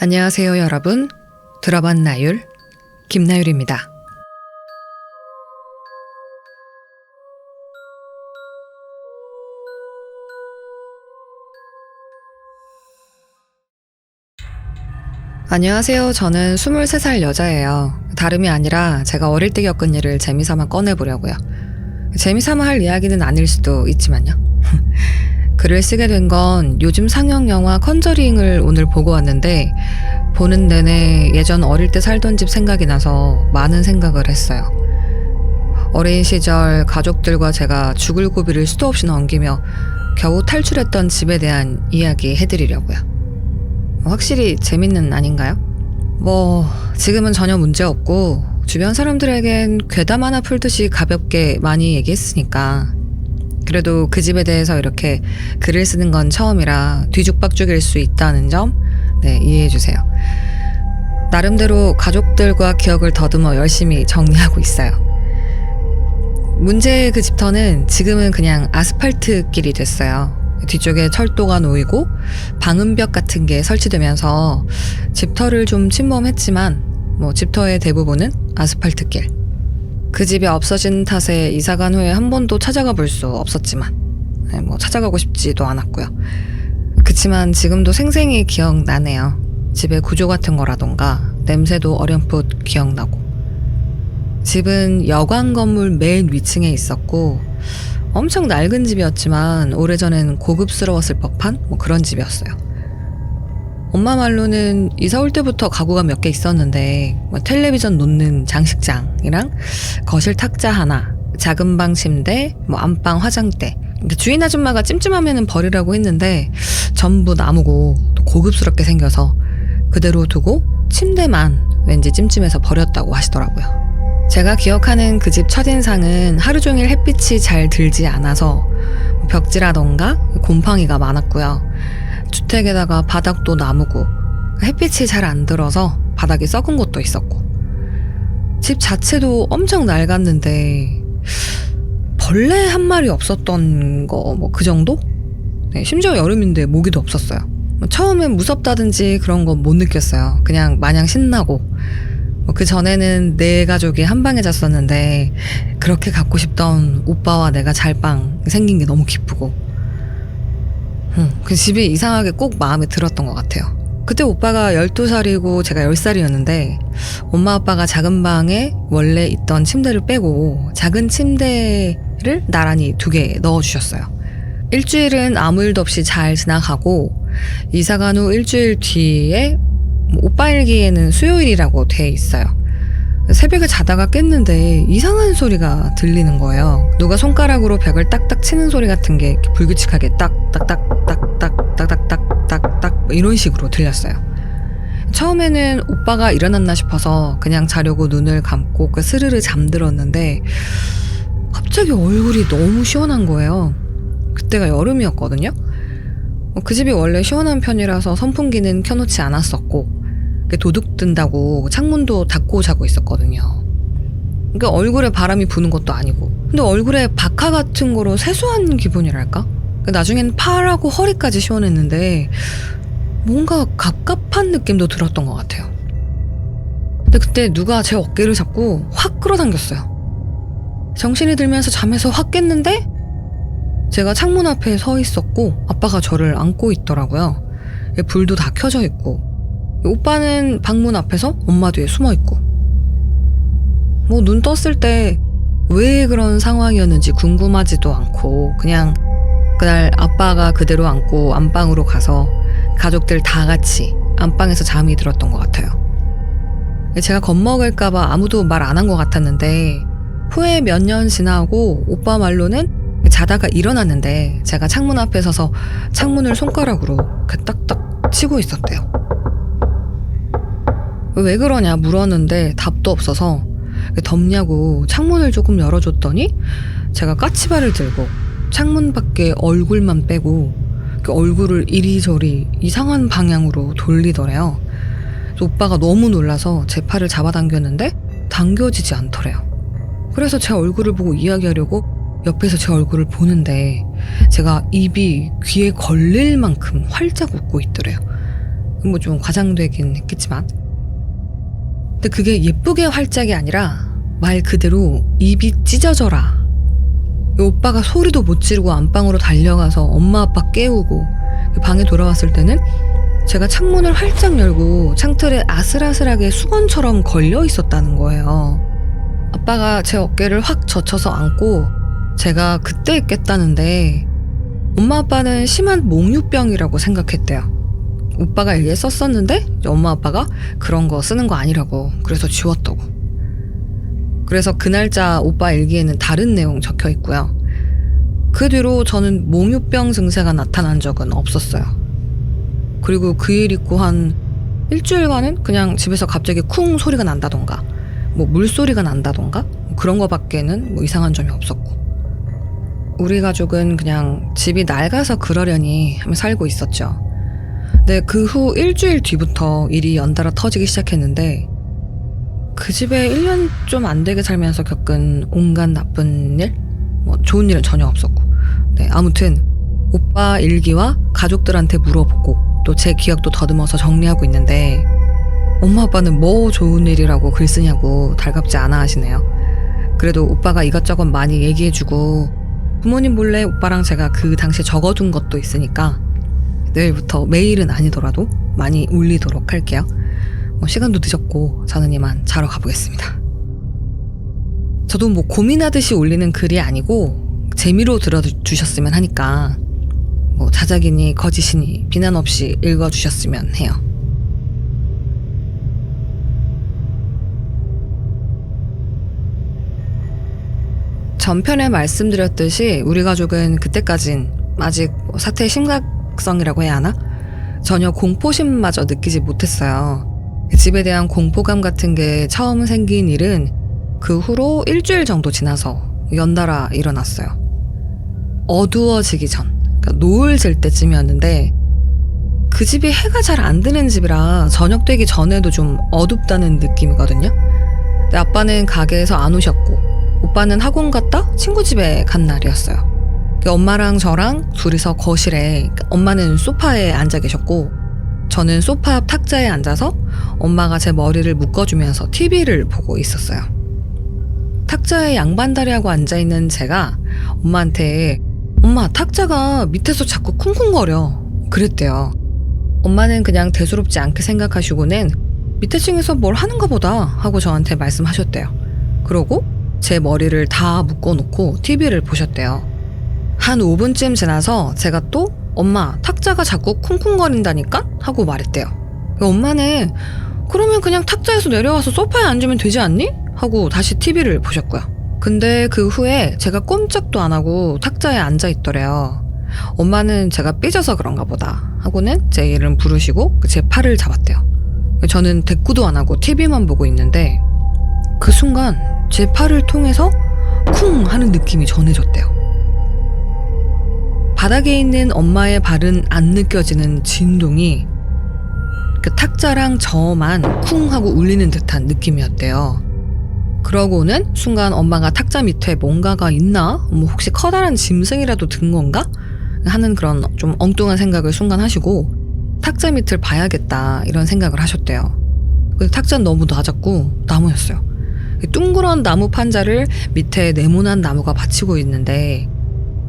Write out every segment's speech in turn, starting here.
안녕하세요 여러분. 들어본 나율 김나율입니다. 안녕하세요. 저는 23살 여자예요. 다름이 아니라 제가 어릴 때 겪은 일을 재미삼아 꺼내보려고요. 재미삼아 할 이야기는 아닐 수도 있지만요. 글을 쓰게 된 건 요즘 상영 영화 컨저링을 오늘 보고 왔는데 보는 내내 예전 어릴 때 살던 집 생각이 나서 많은 생각을 했어요. 어린 시절 가족들과 제가 죽을 고비를 수도 없이 넘기며 겨우 탈출했던 집에 대한 이야기 해드리려고요. 확실히 재밌는 아닌가요? 지금은 전혀 문제 없고 주변 사람들에겐 괴담 하나 풀듯이 가볍게 많이 얘기했으니까 그래도 그 집에 대해서 이렇게 글을 쓰는 건 처음이라 뒤죽박죽일 수 있다는 점 이해해주세요. 나름대로 가족들과 기억을 더듬어 열심히 정리하고 있어요. 문제의 그 집터는 지금은 그냥 아스팔트 길이 됐어요. 뒤쪽에 철도가 놓이고 방음벽 같은 게 설치되면서 집터를 좀 침범했지만 집터의 대부분은 아스팔트 길. 그 집이 없어진 탓에 이사간 후에 한 번도 찾아가 볼 수 없었지만 찾아가고 싶지도 않았고요. 그치만 지금도 생생히 기억나네요. 집의 구조 같은 거라던가 냄새도 어렴풋 기억나고. 집은 여관 건물 맨 위층에 있었고 엄청 낡은 집이었지만 오래전엔 고급스러웠을 법한 그런 집이었어요. 엄마 말로는 이사 올 때부터 가구가 몇 개 있었는데 텔레비전 놓는 장식장이랑 거실 탁자 하나, 작은 방 침대, 안방 화장대. 주인 아줌마가 찜찜하면 버리라고 했는데 전부 나무고 또 고급스럽게 생겨서 그대로 두고 침대만 왠지 찜찜해서 버렸다고 하시더라고요. 제가 기억하는 그 집 첫인상은 하루 종일 햇빛이 잘 들지 않아서 벽지라던가 곰팡이가 많았고요. 주택에다가 바닥도 나무고 햇빛이 잘 안 들어서 바닥이 썩은 곳도 있었고 집 자체도 엄청 낡았는데 벌레 한 마리 없었던 거 그 정도? 심지어 여름인데 모기도 없었어요. 처음엔 무섭다든지 그런 건 못 느꼈어요. 그냥 마냥 신나고 그 전에는 내 가족이 한 방에 잤었는데 그렇게 갖고 싶던 오빠와 내가 잘 방 생긴 게 너무 기쁘고 그 집이 이상하게 꼭 마음에 들었던 것 같아요. 그때 오빠가 12살이고 제가 10살이었는데 엄마 아빠가 작은 방에 원래 있던 침대를 빼고 작은 침대를 나란히 2개 넣어주셨어요. 일주일은 아무 일도 없이 잘 지나가고 이사간 후 일주일 뒤에 오빠 일기에는 수요일이라고 돼 있어요. 새벽에 자다가 깼는데 이상한 소리가 들리는 거예요. 누가 손가락으로 벽을 딱딱 치는 소리 같은 게 불규칙하게 딱딱딱딱딱딱딱딱딱 이런 식으로 들렸어요. 처음에는 오빠가 일어났나 싶어서 그냥 자려고 눈을 감고 스르르 잠들었는데 갑자기 얼굴이 너무 시원한 거예요. 그때가 여름이었거든요. 그 집이 원래 시원한 편이라서 선풍기는 켜놓지 않았었고 도둑 든다고 창문도 닫고 자고 있었거든요. 그러니까 얼굴에 바람이 부는 것도 아니고 근데 얼굴에 박하 같은 거로 세수한 기분이랄까? 나중엔 팔하고 허리까지 시원했는데 뭔가 갑갑한 느낌도 들었던 것 같아요. 근데 그때 누가 제 어깨를 잡고 확 끌어당겼어요. 정신이 들면서 잠에서 확 깼는데 제가 창문 앞에 서 있었고 아빠가 저를 안고 있더라고요. 불도 다 켜져 있고 오빠는 방문 앞에서 엄마 뒤에 숨어있고 눈 떴을 때 왜 그런 상황이었는지 궁금하지도 않고 그냥 그날 아빠가 그대로 안고 안방으로 가서 가족들 다 같이 안방에서 잠이 들었던 것 같아요. 제가 겁먹을까봐 아무도 말 안 한 것 같았는데 후에 몇 년 지나고 오빠 말로는 자다가 일어났는데 제가 창문 앞에 서서 창문을 손가락으로 딱딱 치고 있었대요. 왜 그러냐 물었는데 답도 없어서 덥냐고 창문을 조금 열어줬더니 제가 까치발을 들고 창문 밖에 얼굴만 빼고 얼굴을 이리저리 이상한 방향으로 돌리더래요. 오빠가 너무 놀라서 제 팔을 잡아당겼는데 당겨지지 않더래요. 그래서 제 얼굴을 보고 이야기하려고 옆에서 제 얼굴을 보는데 제가 입이 귀에 걸릴 만큼 활짝 웃고 있더래요. 뭐 좀 과장되긴 했겠지만. 근데 그게 예쁘게 활짝이 아니라 말 그대로 입이 찢어져라. 오빠가 소리도 못 지르고 안방으로 달려가서 엄마 아빠 깨우고 방에 돌아왔을 때는 제가 창문을 활짝 열고 창틀에 아슬아슬하게 수건처럼 걸려 있었다는 거예요. 아빠가 제 어깨를 확 젖혀서 안고 제가 그때 깼다는데 엄마 아빠는 심한 몽유병이라고 생각했대요. 오빠가 일기에 썼었는데 엄마 아빠가 그런 거 쓰는 거 아니라고 그래서 지웠다고. 그래서 그 날짜 오빠 일기에는 다른 내용 적혀 있고요. 그 뒤로 저는 몽유병 증세가 나타난 적은 없었어요. 그리고 그 일 있고 한 일주일간은 그냥 집에서 갑자기 쿵 소리가 난다던가 뭐 물소리가 난다던가 뭐 그런 거밖에는 뭐 이상한 점이 없었고, 우리 가족은 그냥 집이 낡아서 그러려니 하며 살고 있었죠. 근데 그 후 일주일 뒤부터 일이 연달아 터지기 시작했는데 그 집에 1년 좀 안 되게 살면서 겪은 온갖 나쁜 일? 뭐 좋은 일은 전혀 없었고. 네, 아무튼 오빠 일기와 가족들한테 물어보고 또 제 기억도 더듬어서 정리하고 있는데 엄마 아빠는 뭐 좋은 일이라고 글 쓰냐고 달갑지 않아 하시네요. 그래도 오빠가 이것저것 많이 얘기해주고 부모님 몰래 오빠랑 제가 그 당시에 적어둔 것도 있으니까 내일부터 매일은 아니더라도 많이 울리도록 할게요. 시간도 늦었고 저는 이만 자러 가보겠습니다. 저도 뭐 고민하듯이 올리는 글이 아니고 재미로 들어주셨으면 하니까 뭐 자작이니 거짓이니 비난 없이 읽어주셨으면 해요. 전편에 말씀드렸듯이 우리 가족은 그때까진 아직 사태의 심각성이라고 해야 하나? 전혀 공포심마저 느끼지 못했어요. 집에 대한 공포감 같은 게 처음 생긴 일은 그 후로 일주일 정도 지나서 연달아 일어났어요. 어두워지기 전, 그러니까 노을 질 때쯤이었는데 그 집이 해가 잘 안 드는 집이라 저녁 되기 전에도 좀 어둡다는 느낌이거든요. 근데 아빠는 가게에서 안 오셨고 오빠는 학원 갔다 친구 집에 간 날이었어요. 엄마랑 저랑 둘이서 거실에, 엄마는 소파에 앉아 계셨고 저는 소파 앞 탁자에 앉아서 엄마가 제 머리를 묶어주면서 TV를 보고 있었어요. 탁자에 양반다리하고 앉아있는 제가 엄마한테 엄마 탁자가 밑에서 자꾸 쿵쿵거려 그랬대요. 엄마는 그냥 대수롭지 않게 생각하시고는 밑에 층에서 뭘 하는가 보다 하고 저한테 말씀하셨대요. 그러고 제 머리를 다 묶어놓고 TV를 보셨대요. 한 5분쯤 지나서 제가 또 엄마 탁자가 자꾸 쿵쿵거린다니까? 하고 말했대요. 엄마는 그러면 그냥 탁자에서 내려와서 소파에 앉으면 되지 않니? 하고 다시 TV를 보셨고요. 근데 그 후에 제가 꼼짝도 안 하고 탁자에 앉아 있더래요. 엄마는 제가 삐져서 그런가 보다 하고는 제 이름 부르시고 제 팔을 잡았대요. 저는 대꾸도 안 하고 TV만 보고 있는데 그 순간 제 팔을 통해서 쿵 하는 느낌이 전해졌대요. 바닥에 있는 엄마의 발은 안 느껴지는 진동이 그 탁자랑 저만 쿵 하고 울리는 듯한 느낌이었대요. 그러고는 순간 엄마가 탁자 밑에 뭔가가 있나? 뭐 혹시 커다란 짐승이라도 든 건가? 하는 그런 좀 엉뚱한 생각을 순간 하시고 탁자 밑을 봐야겠다 이런 생각을 하셨대요. 근데 탁자는 너무 낮았고 나무였어요. 둥그런 나무 판자를 밑에 네모난 나무가 받치고 있는데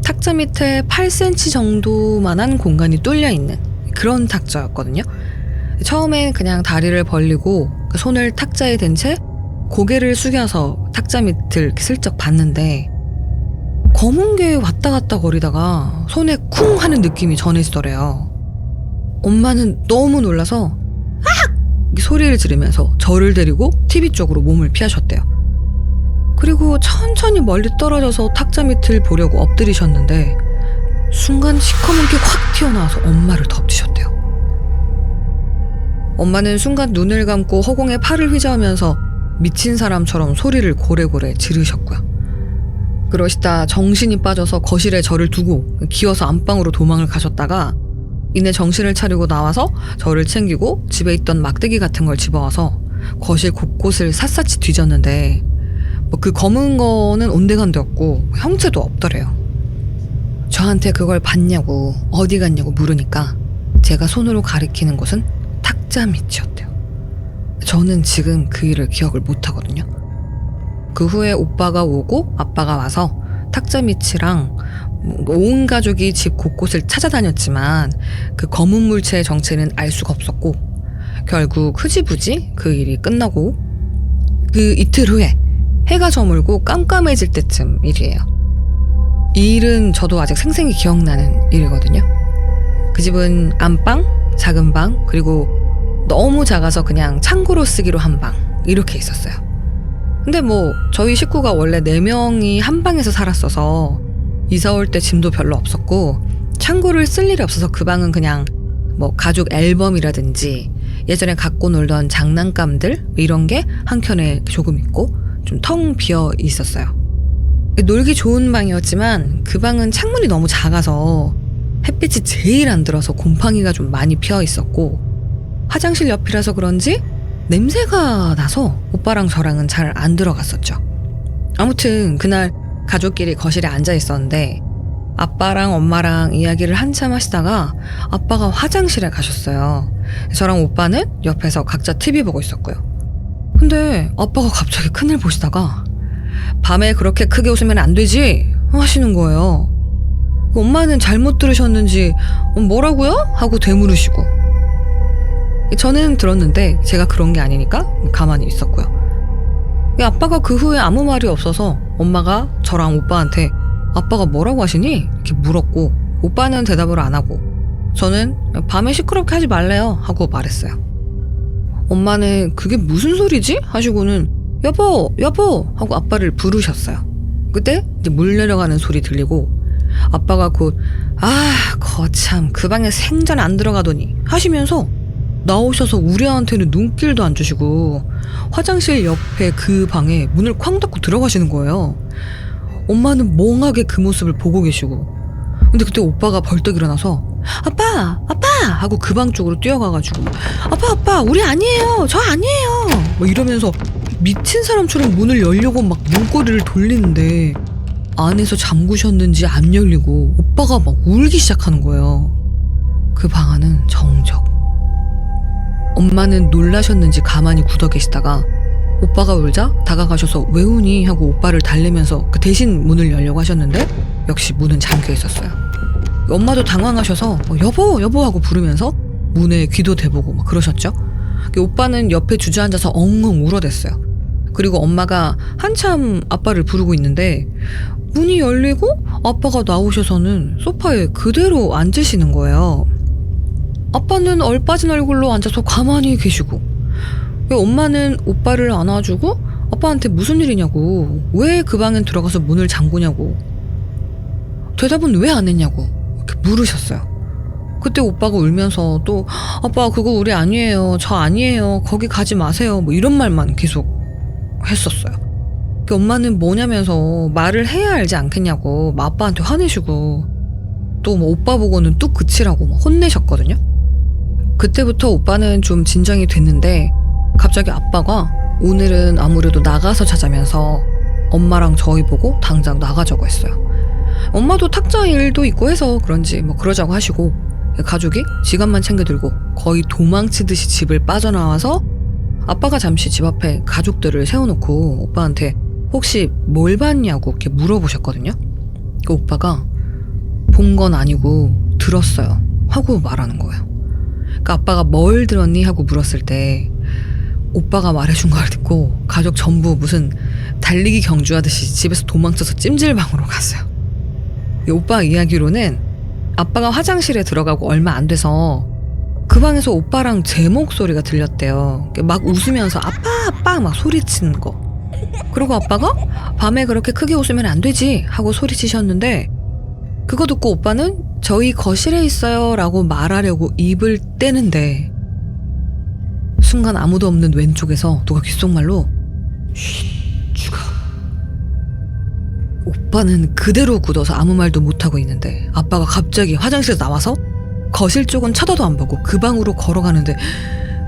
탁자 밑에 8cm 정도만한 공간이 뚫려 있는 그런 탁자였거든요. 처음엔 그냥 다리를 벌리고 손을 탁자에 댄 채 고개를 숙여서 탁자 밑을 슬쩍 봤는데 검은 게 왔다 갔다 거리다가 손에 쿵 하는 느낌이 전해지더래요. 엄마는 너무 놀라서 악! 소리를 지르면서 저를 데리고 TV 쪽으로 몸을 피하셨대요. 그리고 천천히 멀리 떨어져서 탁자 밑을 보려고 엎드리셨는데 순간 시커먼 게 확 튀어나와서 엄마를 덮치셨대요. 엄마는 순간 눈을 감고 허공에 팔을 휘저으면서 미친 사람처럼 소리를 고래고래 지르셨고요. 그러시다 정신이 빠져서 거실에 저를 두고 기어서 안방으로 도망을 가셨다가 이내 정신을 차리고 나와서 저를 챙기고 집에 있던 막대기 같은 걸 집어와서 거실 곳곳을 샅샅이 뒤졌는데 뭐 그 검은 거는 온데간데 없고 형체도 없더래요. 저한테 그걸 봤냐고 어디 갔냐고 물으니까 제가 손으로 가리키는 곳은 탁자 밑이었대요. 저는 지금 그 일을 기억을 못하거든요. 그 후에 오빠가 오고 아빠가 와서 탁자 밑이랑 온 가족이 집 곳곳을 찾아다녔지만 그 검은 물체의 정체는 알 수가 없었고, 결국 흐지부지 그 일이 끝나고 그 이틀 후에 해가 저물고 깜깜해질 때쯤 일이에요. 이 일은 저도 아직 생생히 기억나는 일이거든요. 그 집은 안방, 작은 방, 그리고 너무 작아서 그냥 창고로 쓰기로 한 방, 이렇게 있었어요. 근데 뭐 저희 식구가 원래 4명이 한 방에서 살았어서 이사 올 때 짐도 별로 없었고 창고를 쓸 일이 없어서 그 방은 그냥 뭐 가족 앨범이라든지 예전에 갖고 놀던 장난감들 이런 게 한켠에 조금 있고 좀 텅 비어 있었어요. 놀기 좋은 방이었지만 그 방은 창문이 너무 작아서 햇빛이 제일 안 들어서 곰팡이가 좀 많이 피어 있었고, 화장실 옆이라서 그런지 냄새가 나서 오빠랑 저랑은 잘 안 들어갔었죠. 아무튼 그날 가족끼리 거실에 앉아 있었는데 아빠랑 엄마랑 이야기를 한참 하시다가 아빠가 화장실에 가셨어요. 저랑 오빠는 옆에서 각자 TV 보고 있었고요. 근데 아빠가 갑자기 큰일 보시다가 밤에 그렇게 크게 웃으면 안 되지 하시는 거예요. 엄마는 잘못 들으셨는지 뭐라고요? 하고 되물으시고, 저는 들었는데 제가 그런 게 아니니까 가만히 있었고요. 아빠가 그 후에 아무 말이 없어서 엄마가 저랑 오빠한테 아빠가 뭐라고 하시니? 이렇게 물었고, 오빠는 대답을 안 하고 저는 밤에 시끄럽게 하지 말래요 하고 말했어요. 엄마는 그게 무슨 소리지? 하시고는 여보 여보 하고 아빠를 부르셨어요. 그때 이제 물 내려가는 소리 들리고 아빠가 곧 거참 그 방에 생전 안 들어가더니 하시면서 나오셔서 우리한테는 눈길도 안 주시고 화장실 옆에 그 방에 문을 쾅 닫고 들어가시는 거예요. 엄마는 멍하게 그 모습을 보고 계시고, 근데 그때 오빠가 벌떡 일어나서 아빠 하고 그 방 쪽으로 뛰어가가지고 아빠 우리 아니에요, 저 아니에요 뭐 이러면서 미친 사람처럼 문을 열려고 막 문고리를 돌리는데 안에서 잠그셨는지 안 열리고 오빠가 막 울기 시작하는 거예요. 그 방 안은 정적. 엄마는 놀라셨는지 가만히 굳어 계시다가 오빠가 울자 다가가셔서 왜 우니 하고 오빠를 달래면서 그 대신 문을 열려고 하셨는데 역시 문은 잠겨 있었어요. 엄마도 당황하셔서 여보 하고 부르면서 문에 귀도 대보고 막 그러셨죠. 오빠는 옆에 주저앉아서 엉엉 울어댔어요. 그리고 엄마가 한참 아빠를 부르고 있는데 문이 열리고 아빠가 나오셔서는 소파에 그대로 앉으시는 거예요. 아빠는 얼빠진 얼굴로 앉아서 가만히 계시고, 엄마는 오빠를 안아주고 아빠한테 무슨 일이냐고, 왜 그 방엔 들어가서 문을 잠그냐고, 대답은 왜 안 했냐고 이렇게 물으셨어요. 그때 오빠가 울면서 또 아빠 그거 우리 아니에요, 저 아니에요, 거기 가지 마세요 뭐 이런 말만 계속 했었어요. 엄마는 뭐냐면서 말을 해야 알지 않겠냐고 막 아빠한테 화내시고, 또 뭐 오빠 보고는 뚝 그치라고 막 혼내셨거든요. 그때부터 오빠는 좀 진정이 됐는데 갑자기 아빠가 오늘은 아무래도 나가서 자자면서 엄마랑 저희 보고 당장 나가자고 했어요. 엄마도 탁자 일도 있고 해서 그런지 뭐 그러자고 하시고, 가족이 지갑만 챙겨 들고 거의 도망치듯이 집을 빠져나와서 아빠가 잠시 집 앞에 가족들을 세워놓고 오빠한테 혹시 뭘 봤냐고 이렇게 물어보셨거든요. 그 오빠가 본 건 아니고 들었어요 하고 말하는 거예요. 그러니까 아빠가 뭘 들었니 하고 물었을 때 오빠가 말해준 걸 듣고 가족 전부 무슨 달리기 경주하듯이 집에서 도망쳐서 찜질방으로 갔어요. 오빠 이야기로는 아빠가 화장실에 들어가고 얼마 안 돼서 그 방에서 오빠랑 제 목소리가 들렸대요. 막 웃으면서 아빠 막 소리치는 거. 그리고 아빠가 밤에 그렇게 크게 웃으면 안 되지 하고 소리치셨는데, 그거 듣고 오빠는 저희 거실에 있어요 라고 말하려고 입을 떼는데 순간 아무도 없는 왼쪽에서 누가 귓속말로 쉿 죽어. 오빠는 그대로 굳어서 아무 말도 못하고 있는데 아빠가 갑자기 화장실에서 나와서 거실 쪽은 쳐다도 안 보고 그 방으로 걸어가는데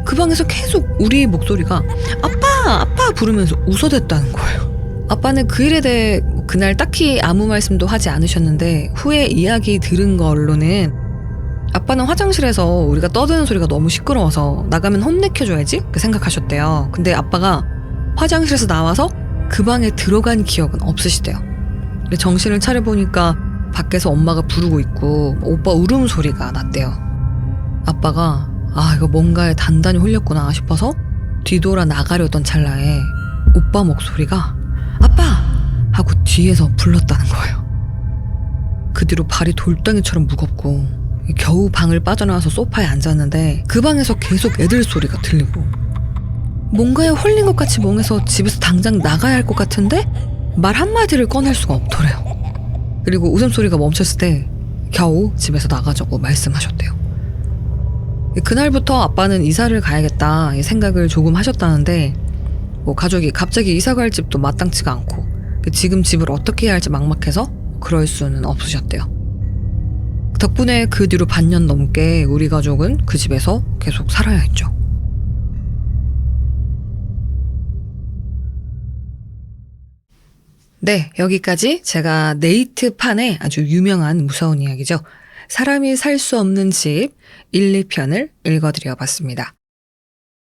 그 방에서 계속 우리 목소리가 아빠 부르면서 웃어댔다는 거예요. 아빠는 그 일에 대해 그날 딱히 아무 말씀도 하지 않으셨는데 후에 이야기 들은 걸로는 아빠는 화장실에서 우리가 떠드는 소리가 너무 시끄러워서 나가면 혼내켜줘야지 그 생각하셨대요. 근데 아빠가 화장실에서 나와서 그 방에 들어간 기억은 없으시대요. 근데 정신을 차려보니까 밖에서 엄마가 부르고 있고 오빠 울음소리가 났대요. 아빠가 이거 뭔가에 단단히 홀렸구나 싶어서 뒤돌아 나가려던 찰나에 오빠 목소리가 아빠! 하고 뒤에서 불렀다는 거예요. 그 뒤로 발이 돌덩이처럼 무겁고 겨우 방을 빠져나와서 소파에 앉았는데 그 방에서 계속 애들 소리가 들리고 뭔가에 홀린 것 같이 멍해서 집에서 당장 나가야 할 것 같은데 말 한마디를 꺼낼 수가 없더래요. 그리고 웃음소리가 멈췄을 때 겨우 집에서 나가자고 말씀하셨대요. 그날부터 아빠는 이사를 가야겠다 이 생각을 조금 하셨다는데 가족이 갑자기 이사 갈 집도 마땅치가 않고 지금 집을 어떻게 해야 할지 막막해서 그럴 수는 없으셨대요. 덕분에 그 뒤로 반년 넘게 우리 가족은 그 집에서 계속 살아야 했죠. 네, 여기까지 제가 네이트판의 아주 유명한 무서운 이야기죠. 사람이 살 수 없는 집 1, 2편을 읽어드려 봤습니다.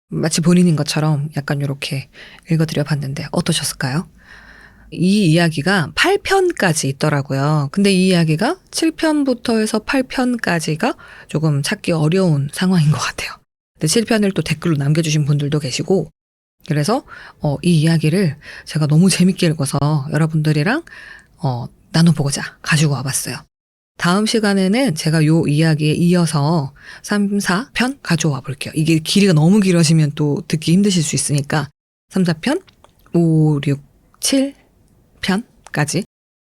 마치 본인인 것처럼 약간 이렇게 읽어드려 봤는데 어떠셨을까요? 이 이야기가 8편까지 있더라고요. 근데 이 이야기가 7편부터 해서 8편까지가 조금 찾기 어려운 상황인 것 같아요. 근데 7편을 또 댓글로 남겨주신 분들도 계시고 그래서 이 이야기를 제가 너무 재밌게 읽어서 여러분들이랑 나눠보고자 가지고 와봤어요. 다음 시간에는 제가 요 이야기에 이어서 3, 4편 가져와 볼게요. 이게 길이가 너무 길어지면 또 듣기 힘드실 수 있으니까 3, 4편, 5, 6, 7편까지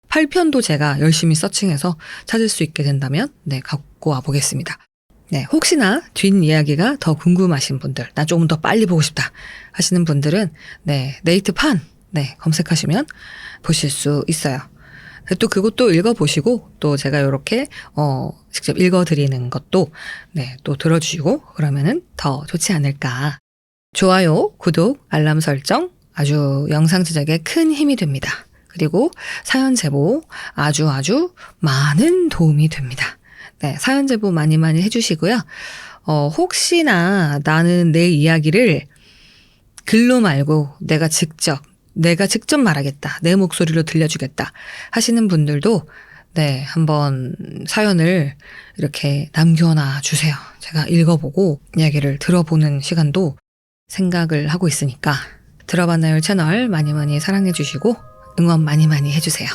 8편도 제가 열심히 서칭해서 찾을 수 있게 된다면 갖고 와 보겠습니다. 네, 혹시나 뒷이야기가 더 궁금하신 분들, 나 조금 더 빨리 보고 싶다 하시는 분들은 네이트판 검색하시면 보실 수 있어요. 또 그것도 읽어보시고 또 제가 이렇게 직접 읽어드리는 것도 또 들어주시고 그러면은 더 좋지 않을까. 좋아요, 구독, 알람 설정 아주 영상 제작에 큰 힘이 됩니다. 그리고 사연 제보 아주 많은 도움이 됩니다. 네, 사연 제보 많이 해주시고요. 혹시나 나는 내 이야기를 글로 말고 내가 직접 말하겠다. 내 목소리로 들려주겠다. 하시는 분들도 한번 사연을 이렇게 남겨놔 주세요. 제가 읽어보고 이야기를 들어보는 시간도 생각을 하고 있으니까 들어봤나요 채널 많이 사랑해 주시고 응원 많이 해주세요.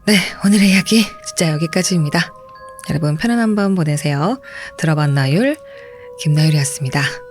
네, 오늘의 이야기 진짜 여기까지입니다. 여러분 편안한 밤 보내세요. 들어봤나요? 김나율이었습니다.